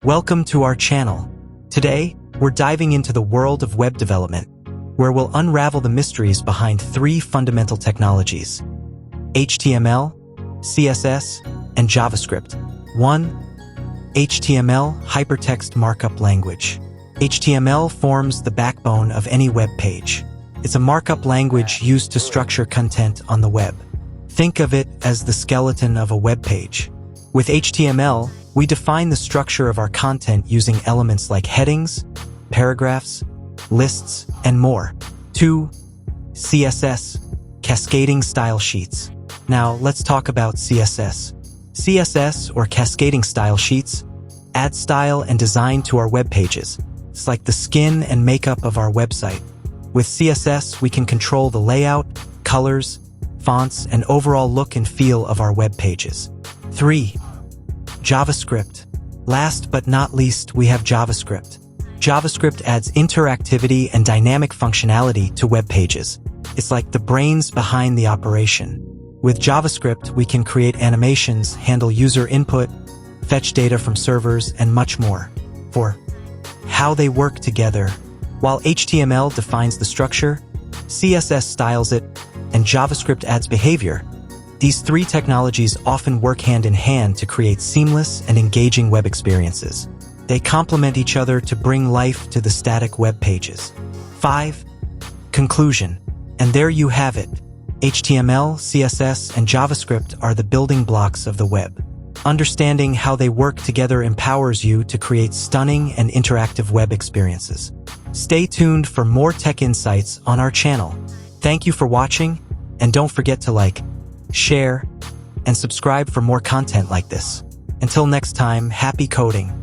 Welcome to our channel. Today, we're diving into the world of web development, where we'll unravel the mysteries behind three fundamental technologies: HTML, CSS, and JavaScript. 1. HTML, Hypertext Markup Language. HTML forms the backbone of any web page. It's a markup language used to structure content on the web. Think of it as the skeleton of a web page. With HTML, we define the structure of our content using elements like headings, paragraphs, lists, and more. 2. CSS, Cascading Style Sheets. Now, let's talk about CSS. CSS, or Cascading Style Sheets, add style and design to our web pages. It's like the skin and makeup of our website. With CSS, we can control the layout, colors, fonts, and overall look and feel of our web pages. 3. JavaScript. Last but not least, we have JavaScript. JavaScript adds interactivity and dynamic functionality to web pages. It's like the brains behind the operation. With JavaScript, we can create animations, handle user input, fetch data from servers, and much more. 4. How they work together. While HTML defines the structure, CSS styles it, and JavaScript adds behavior, these three technologies often work hand in hand to create seamless and engaging web experiences. They complement each other to bring life to the static web pages. 5. Conclusion. And there you have it. HTML, CSS, and JavaScript are the building blocks of the web. Understanding how they work together empowers you to create stunning and interactive web experiences. Stay tuned for more tech insights on our channel. Thank you for watching, and don't forget to like, share, and subscribe for more content like this. Until next time, happy coding!